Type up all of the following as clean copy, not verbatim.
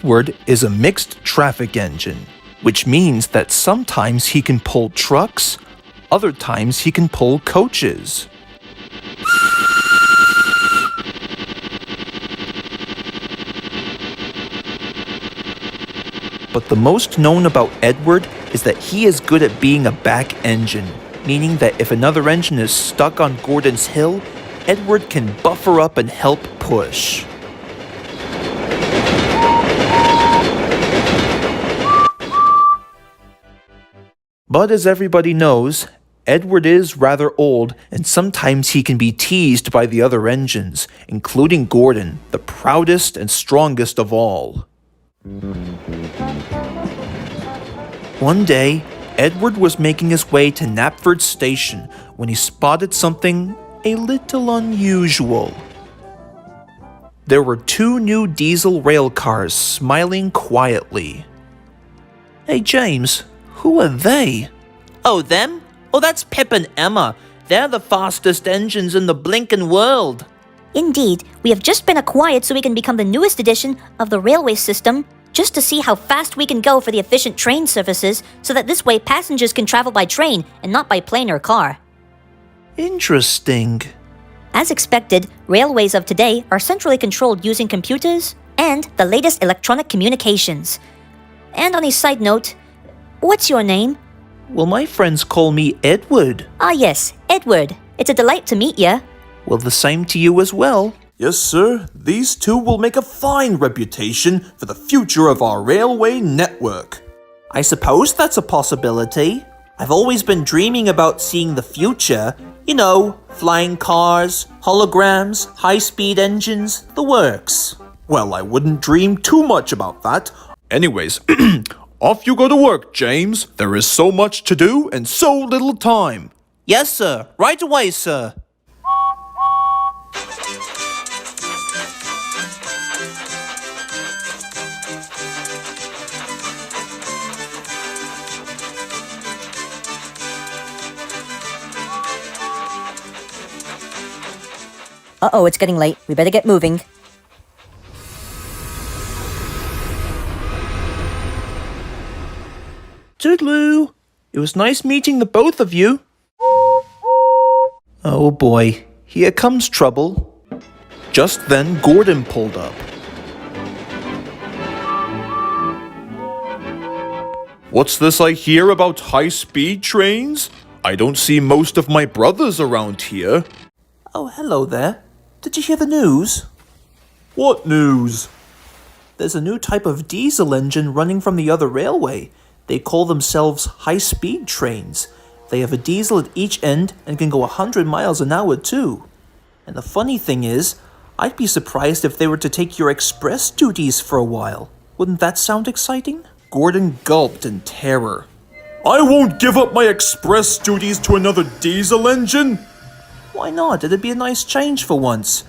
Edward is a mixed traffic engine, which means that sometimes he can pull trucks, other times he can pull coaches. But the most known about Edward is that he is good at being a back engine, meaning that if another engine is stuck on Gordon's hill, Edward can buffer up and help push. But as everybody knows, Edward is rather old, and sometimes he can be teased by the other engines, including Gordon, the proudest and strongest of all. One day, Edward was making his way to Knapford Station when he spotted something a little unusual. There were two new diesel rail cars smiling quietly. Hey James, who are they? Oh, them? Oh, that's Pip and Emma. They're the fastest engines in the blinking world. Indeed, we have just been acquired so we can become the newest edition of the railway system, just to see how fast we can go for the efficient train services, so that this way passengers can travel by train and not by plane or car. Interesting. As expected, railways of today are centrally controlled using computers and the latest electronic communications. And on a side note, what's your name? Well, my friends call me Edward. Ah yes, Edward. It's a delight to meet you. Well, the same to you as well. Yes, sir. These two will make a fine reputation for the future of our railway network. I suppose that's a possibility. I've always been dreaming about seeing the future. You know, flying cars, holograms, high-speed engines, the works. Well, I wouldn't dream too much about that. Anyways, off you go to work, James. There is so much to do and so little time. Yes, sir. Right away, sir. Uh-oh, it's getting late. We better get moving. Toodaloo! It was nice meeting the both of you. Oh boy, here comes trouble. Just then, Gordon pulled up. What's this I hear about high-speed trains? I don't see most of my brothers around here. Oh, hello there. Did you hear the news? What news? There's a new type of diesel engine running from the other railway. They call themselves high-speed trains. They have a diesel at each end and can go 100 miles an hour too. And the funny thing is, I'd be surprised if they were to take your express duties for a while. Wouldn't that sound exciting? Gordon gulped in terror. I won't give up my express duties to another diesel engine. Why not? It'd be a nice change for once.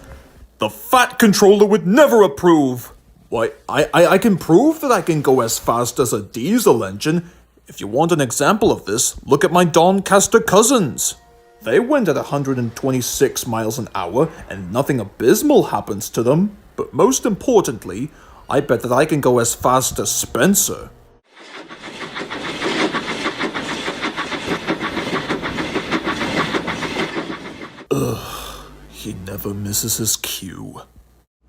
The Fat Controller would never approve. Why, I can prove that I can go as fast as a diesel engine. If you want an example of this, look at my Doncaster cousins. They went at 126 miles an hour and nothing abysmal happens to them. But most importantly, I bet that I can go as fast as Spencer. Ugh, he never misses his cue.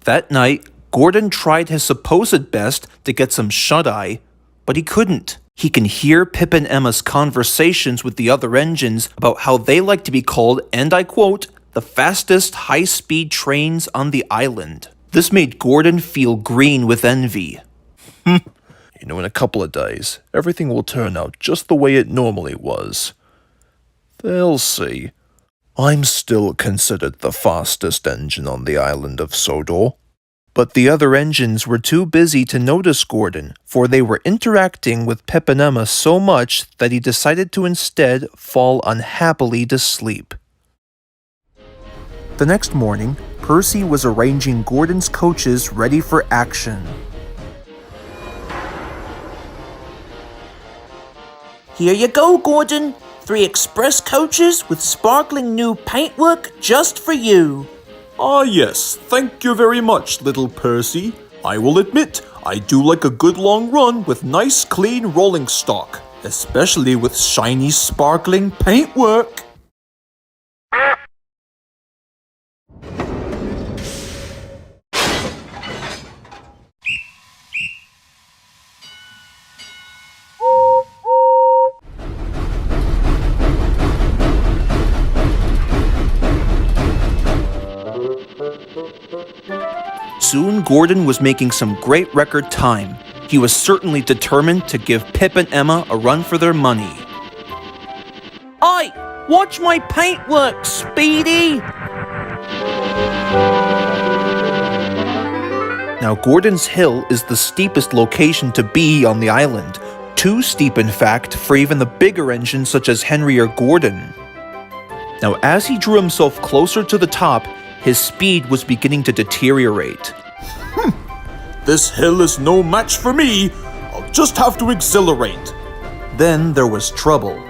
That night, Gordon tried his supposed best to get some shut-eye, but he couldn't. He can hear Pip and Emma's conversations with the other engines about how they like to be called, and I quote, the fastest high-speed trains on the island. This made Gordon feel green with envy. You know, in a couple of days, everything will turn out just the way it normally was. They'll see. I'm still considered the fastest engine on the island of Sodor. But the other engines were too busy to notice Gordon, for they were interacting with Pip and Emma so much that he decided to instead fall unhappily to sleep. The next morning, Percy was arranging Gordon's coaches ready for action. Here you go, Gordon. 3 express coaches with sparkling new paintwork just for you. Ah yes, thank you very much, little Percy. I will admit, I do like a good long run with nice clean rolling stock, especially with shiny sparkling paintwork. Soon Gordon was making some great record time. He was certainly determined to give Pip and Emma a run for their money. Oi! Watch my paintwork, Speedy! Now Gordon's Hill is the steepest location to be on the island. Too steep, in fact, for even the bigger engines such as Henry or Gordon. Now as he drew himself closer to the top, his speed was beginning to deteriorate. This hill is no match for me. I'll just have to exhilarate. Then there was trouble.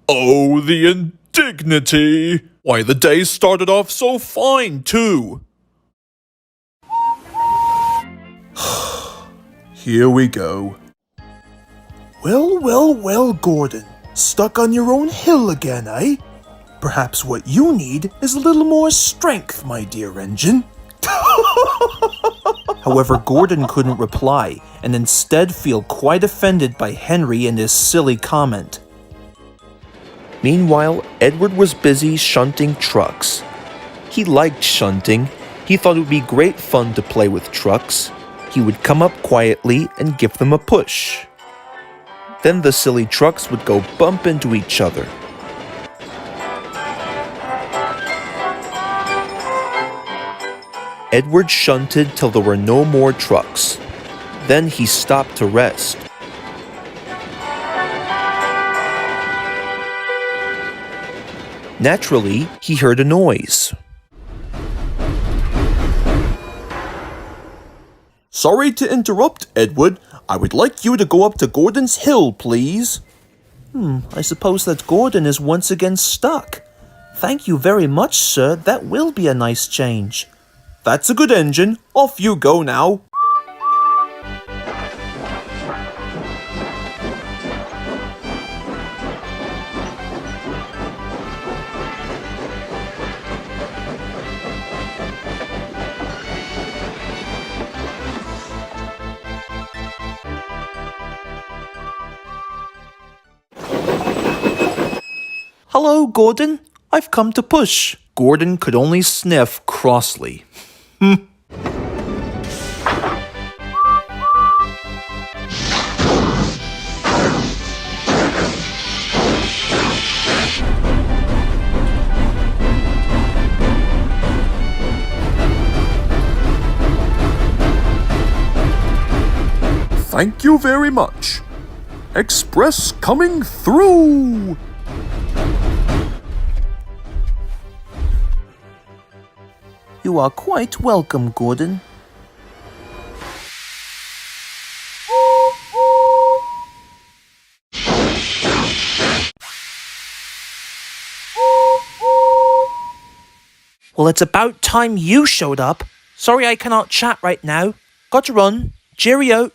Oh, the indignity! Why, the day started off so fine, too. Here we go. Well, Gordon. Stuck on your own hill again, eh? Perhaps what you need is a little more strength, my dear engine. However, Gordon couldn't reply, and instead feel quite offended by Henry and his silly comment. Meanwhile, Edward was busy shunting trucks. He liked shunting. He thought it would be great fun to play with trucks. He would come up quietly and give them a push. Then the silly trucks would go bump into each other. Edward shunted till there were no more trucks. Then he stopped to rest. Naturally, he heard a noise. Sorry to interrupt, Edward. I would like you to go up to Gordon's Hill, please. I suppose that Gordon is once again stuck. Thank you very much, sir. That will be a nice change. That's a good engine. Off you go now. Hello, Gordon. I've come to push. Gordon could only sniff crossly. Thank you very much. Express coming through. You are quite welcome, Gordon. Well, it's about time you showed up. Sorry I cannot chat right now. Got to run. Cheerio.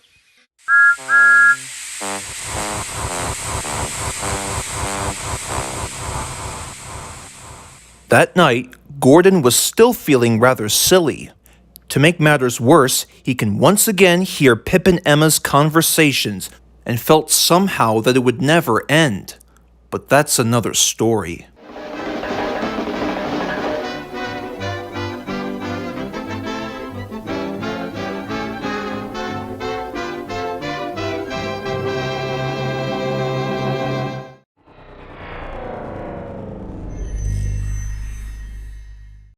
That night, Gordon was still feeling rather silly. To make matters worse, he can once again hear Pip and Emma's conversations and felt somehow that it would never end. But that's another story.